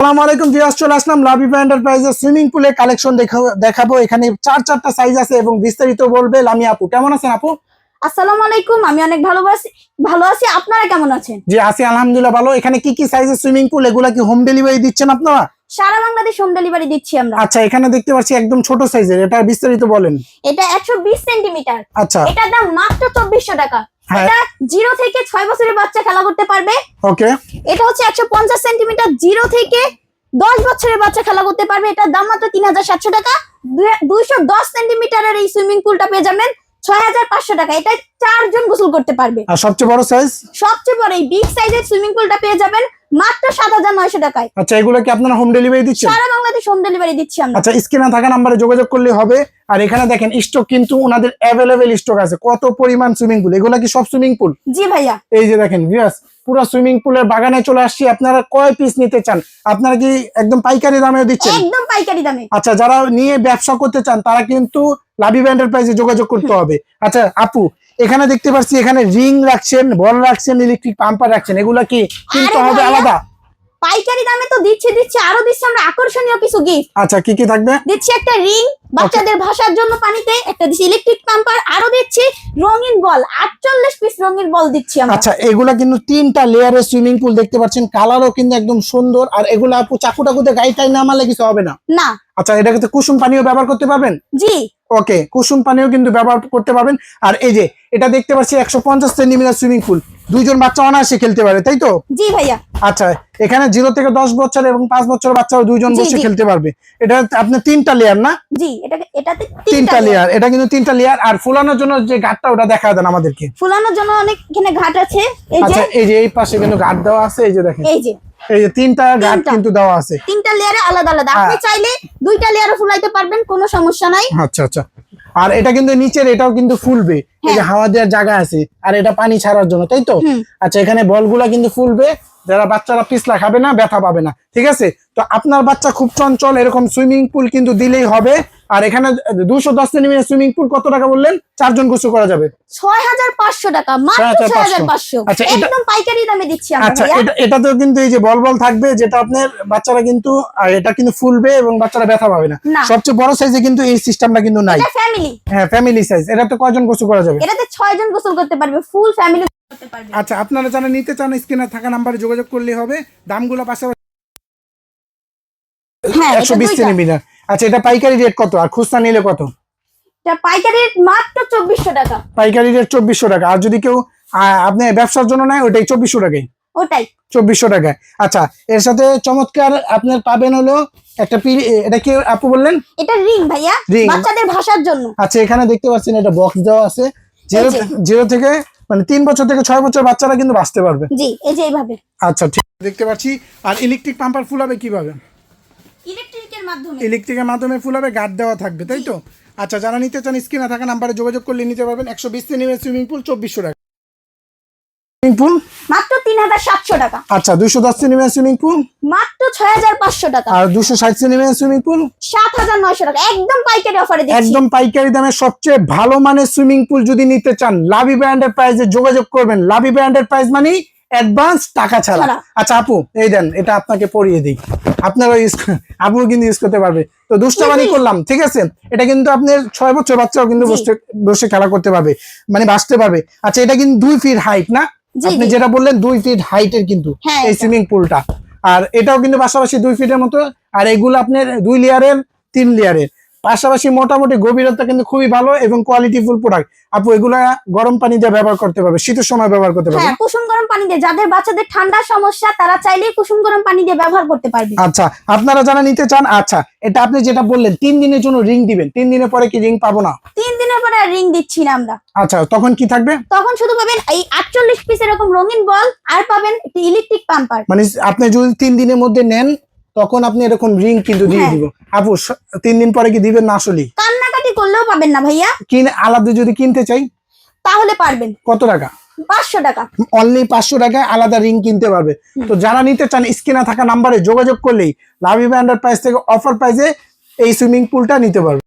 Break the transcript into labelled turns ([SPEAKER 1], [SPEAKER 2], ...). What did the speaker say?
[SPEAKER 1] আসসালামু আলাইকুম ভিউয়ার্স, চলে আসলাম লাবিবা এন্টারপ্রাইজের সুইমিং পুলের কালেকশন দেখাবো। এখানে চারটা সাইজ আছে এবং বিস্তারিত বলবে লামি আপু। কেমন আছেন আপু?
[SPEAKER 2] আসসালামু আলাইকুম, আমি অনেক ভালো আছি। আপনারা কেমন আছেন?
[SPEAKER 1] জি আছি আলহামদুলিল্লাহ ভালো। এখানে কি কি সাইজের সুইমিং পুল, এগুলা কি হোম ডেলিভারি দিচ্ছেন আপনারা?
[SPEAKER 2] সারা বাংলাদেশ হোম ডেলিভারি দিচ্ছি আমরা।
[SPEAKER 1] আচ্ছা, এখানে দেখতে পাচ্ছি একদম ছোট সাইজের, এটা বিস্তারিত বলেন।
[SPEAKER 2] এটা 120 সেন্টিমিটার।
[SPEAKER 1] আচ্ছা,
[SPEAKER 2] এটার দাম মাত্র 2400 টাকা।
[SPEAKER 1] হ্যাঁ।
[SPEAKER 2] এটা 0 থেকে 6 বছরের বাচ্চা খেলা করতে পারবে।
[SPEAKER 1] ওকে।
[SPEAKER 2] এটা হচ্ছে 150 সেন্টিমিটার, 0 থেকে 10 বছরের বাচ্চা খেলা করতে পারবে। এটার দাম মাত্র 3700 টাকা। 210 সেন্টিমিটারের এই সুইমিং পুলটা পেয়ে যাবেন 6500 টাকা। এটা 4 জন গোসল করতে পারবে।
[SPEAKER 1] আর সবচেয়ে বড় সাইজ?
[SPEAKER 2] সবচেয়ে বড় এই বিগ সাইজের সুইমিং পুলটা পেয়ে যাবেন মাত্র 7900 টাকায়।
[SPEAKER 1] আচ্ছা, এগুলো কি আপনারা হোম ডেলিভারি দিচ্ছেন?
[SPEAKER 2] সারা বাংলাদেশ হোম ডেলিভারি দিচ্ছি আমরা।
[SPEAKER 1] আচ্ছা, স্ক্রিনে থাকা নম্বরে যোগাযোগ করলে হবে। আর এখানে দেখেন স্টক কিন্তু ওনাদের অ্যাভেলেবেল স্টক আছে। কত পরিমাণ সুইমিং পুল, এগুলা কি সব সুইমিং পুল?
[SPEAKER 2] জি ভাইয়া।
[SPEAKER 1] এই যে দেখেন ভিউয়ার্স, পুরো সুইমিং পুলের বাগানে চলে আসছি। আপনারা কয় পিস নিতে চান? আপনারা কি একদম পাইকারি দামে দিচ্ছেন?
[SPEAKER 2] একদম পাইকারি দামে।
[SPEAKER 1] আচ্ছা, যারা নিয়ে ব্যবসা করতে চান তারা কিন্তু লাবিবা এন্টারপ্রাইজে যোগাযোগ করতে হবে। আচ্ছা আপু, এখানে দেখতে পাচ্ছি এখানে রিং রাখছেন, বল রাখছেন, ইলেকট্রিক পাম্পার রাখছেন, এগুলা কি কিনতে হবে আলাদা?
[SPEAKER 2] পাইকারি দামে তো দিচ্ছি, আরো দিচ্ছি আমরা আকর্ষণীয় কিছু গিফট।
[SPEAKER 1] আচ্ছা, কি কি থাকবে?
[SPEAKER 2] দিচ্ছি একটা রিং বাচ্চাদের ভাষার জন্য পানিতে, একটা দিচ্ছি ইলেকট্রিক পাম্পার, আরো দিচ্ছি রঙিন বল, 48 পিস রঙিন বল দিচ্ছি আমরা।
[SPEAKER 1] আচ্ছা, এগুলা কিন্তু 3টা লেয়ারের সুইমিং পুল দেখতে পাচ্ছেন, কালারও কিন্তু একদম সুন্দর। আর এগুলা আপু চাকু টাকুতে গাইটাই না মারলে কিছু হবে না?
[SPEAKER 2] না।
[SPEAKER 1] আচ্ছা, এটা কিন্তু কুসুম পানিও ব্যবহার করতে পারবেন?
[SPEAKER 2] জি।
[SPEAKER 1] ওকে, কুসুম পানিও কিন্তু ব্যবহার করতে পারবেন। আর এই যে এটা দেখতে পাচ্ছি 150 সেন্টিমিটার সুইমিং পুল, 2 জন বাচ্চা অনায়াসে খেলতে পারে, তাই তো?
[SPEAKER 2] জি ভাইয়া।
[SPEAKER 1] আচ্ছা, এখানে 0 থেকে 10 বছর এবং 5 বছর বাচ্চাও 2 জন বসে খেলতে পারবে। এটা আপনি 3টা লেয়ার না?
[SPEAKER 2] জি, এটাতে
[SPEAKER 1] 3টা লেয়ার। এটা কিন্তু 3টা লেয়ার। আর ফুলানোর জন্য যে ঘাটটা ওটা দেখা দেন আমাদেরকে।
[SPEAKER 2] ফুলানোর জন্য অনেক এখানে ঘাট আছে। এই যে
[SPEAKER 1] আচ্ছা, এই যে এই পাশে কিন্তু ঘাট দেওয়া আছে, এই যে দেখেন,
[SPEAKER 2] এই যে
[SPEAKER 1] 3টা ঘাট কিন্তু দেওয়া আছে।
[SPEAKER 2] 3টা লেয়ারে আলাদা আলাদা। আপনি চাইলে 2টা লেয়ারও ফুলাইতে পারবেন, কোনো সমস্যা নাই।
[SPEAKER 1] আচ্ছা আচ্ছা। আর এটা কিন্তু নিচের এটাও কিন্তু ফুলবে, এই যে হাওয়া দেওয়ার জায়গা আছে, আর এটা পানি ছাড়ার জন্য, তাই তো? আচ্ছা, এখানে বলগুলা কিন্তু ফুলবে, যারা বাচ্চারা পিছলা খাবে না, ব্যথা পাবে না, ঠিক আছে? তো আপনার বাচ্চা খুব চঞ্চল, এরকম সুইমিং পুল কিন্তু দিলেই হবে। আর এখানে 210 সেন্টিমিটার সুইমিং পুল কত টাকা বললেন? 4 জন গোসল করা যাবে।
[SPEAKER 2] 6500 টাকা, মাত্র 6500।
[SPEAKER 1] আচ্ছা,
[SPEAKER 2] একদম পাইকারি দামে দিচ্ছি আমরা।
[SPEAKER 1] আচ্ছা, এটাতেও কিন্তু এই যে বল থাকবে, যেটা আপনার বাচ্চারা কিন্তু, আর এটা কিন্তু ফুলবে এবং বাচ্চারা ব্যথা পাবে না। সবচেয়ে বড় সাইজে কিন্তু এই সিস্টেমটা কিন্তু নাই।
[SPEAKER 2] এটা ফ্যামিলি।
[SPEAKER 1] হ্যাঁ, ফ্যামিলি সাইজ। এটাতে কয়জন গোসল করা যাবে?
[SPEAKER 2] এটাতে 6 জন গোসল করতে পারবে, ফুল ফ্যামিলি করতে পারবে।
[SPEAKER 1] আচ্ছা, আপনারা যারা নিতে চান স্ক্রিনে থাকা নম্বরে যোগাযোগ করলে হবে। দামগুলো পাশাপাশি।
[SPEAKER 2] হ্যাঁ,
[SPEAKER 1] 120 সেন্টিমিটার। আচ্ছা, এটা পাইকারি রেট কত আর খুচরা নিলে কত?
[SPEAKER 2] এটা পাইকারি রেট মাত্র 2400 টাকা।
[SPEAKER 1] পাইকারি রেট 2400 টাকা। আর যদি কেউ আপনি ব্যবসার জন্য নেয়, ওটাই 2400 টাকাই।
[SPEAKER 2] ওটাই
[SPEAKER 1] 2400 টাকায়। আচ্ছা, এর সাথে চমৎকার আপনার পাবেন হলো একটা এটা কি আপু বললেন?
[SPEAKER 2] এটা রিং ভাইয়া, বাচ্চাদের ভাষার জন্য।
[SPEAKER 1] আচ্ছা, এখানে দেখতে পাচ্ছেন এটা বক্স দেওয়া আছে, 0 থেকে মানে 3 বছর থেকে 6 বছর বাচ্চারা কিন্তু বাঁচতে পারবে।
[SPEAKER 2] জি, এই যে এইভাবে।
[SPEAKER 1] আচ্ছা, ঠিক দেখতে পাচ্ছি। আর ইলেকট্রিক পাম্পার ফুল হবে কিভাবে? ইলেকট্রিকের মাধ্যমে ফুল হবে, গার্ড দেওয়া থাকবে, তাই তো? আচ্ছা, যারা নিতে চান স্ক্রিনে থাকা নাম্বারে যোগাযোগ করলে নিতে পারবেন। 120 সেন্টিমিটার সুইমিং পুল 2400 টাকা। সুইমিং পুল
[SPEAKER 2] মাত্র 3700 টাকা।
[SPEAKER 1] আচ্ছা, 210 সেন্টিমিটার সুইমিং পুল
[SPEAKER 2] মাত্র 6500 টাকা।
[SPEAKER 1] আর 260 সেন্টিমিটার সুইমিং পুল
[SPEAKER 2] 7900 টাকা। একদম পাইকারি অফারে দিচ্ছি।
[SPEAKER 1] একদম পাইকারি দামে সবচেয়ে ভালো মানের সুইমিং পুল যদি নিতে চান, লাবিবা এন্টারপ্রাইজে যোগাযোগ করবেন। লাবিবা এন্টারপ্রাইজ মানে অ্যাডভান্স টাকা ছাড়া। আচ্ছা আপু, এই দেন, এটা আপনাকে পরিয়ে দিই, আপনারা আপু কিন্তু ইউজ করতে পারবে। তো দুষ্টামানি করলাম, ঠিক আছে? এটা কিন্তু আপনার 6 বছর বাচ্চাও কিন্তু বসে খেলা করতে পারবে, মানে বাঁচতে পারবে। আচ্ছা, এটা কিন্তু 2 ফিট হাইট না? আপনি যেটা বললেন 2 ফিট হাইটের কিন্তু এই সুইমিং পুলটা। আর এটাও কিন্তু পাশাপাশি 2 ফিটের মতো। আর এগুলো আপনার 2 লেয়ারের, 3 লেয়ারের, পাশাপাশি মোটামুটি গভীরতা কিন্তু খুবই ভালো এবং কোয়ালিটিফুল প্রোডাক্ট। আপু, এগুলা গরম পানি দিয়ে ব্যবহার করতে পারবে, শীতের সময় ব্যবহার করতে পারবে।
[SPEAKER 2] হ্যাঁ, কুসুম গরম পানি দিয়ে, যাদের বাচ্চাদের ঠান্ডার সমস্যা তারা চাইলে কুসুম গরম পানি দিয়ে ব্যবহার করতে পারবে।
[SPEAKER 1] আচ্ছা, আপনারা যারা নিতে চান, আচ্ছা এটা আপনি যেটা বললেন 3 দিনের জন্য রিং দিবেন, 3 দিনের পরে কি রিং পাবো না?
[SPEAKER 2] 3 দিনের পরে রিং দিচ্ছি না আমরা।
[SPEAKER 1] আচ্ছা, তখন কি থাকবে?
[SPEAKER 2] তখন শুধু পাবেন এই 48 পিস এরকম রঙিন বল, আর পাবেন একটা ইলেকট্রিক পাম্পার।
[SPEAKER 1] মানে আপনি যদি 3 দিনের মধ্যে নেন, তখন আপনি এরকম রিং কিন্তু দিয়ে দিব। আপু, 3 দিন পরে কি দিবেন না? আসলে
[SPEAKER 2] কান্নাকাটি করলেও পাবেন না ভাইয়া।
[SPEAKER 1] আলাদা যদি কিনতে চাই
[SPEAKER 2] তাহলে পারবেন।
[SPEAKER 1] কত টাকা?
[SPEAKER 2] 500 টাকা।
[SPEAKER 1] অনলি 500 টাকায় আলাদা রিং কিনতে পারবে। তো যারা নিতে চান স্ক্রিনে থাকা নাম্বারে যোগাযোগ করলেই লাবিবা এন্টারপ্রাইজ থেকে অফার প্রাইজে এই সুইমিং পুলটা নিতে পারবে।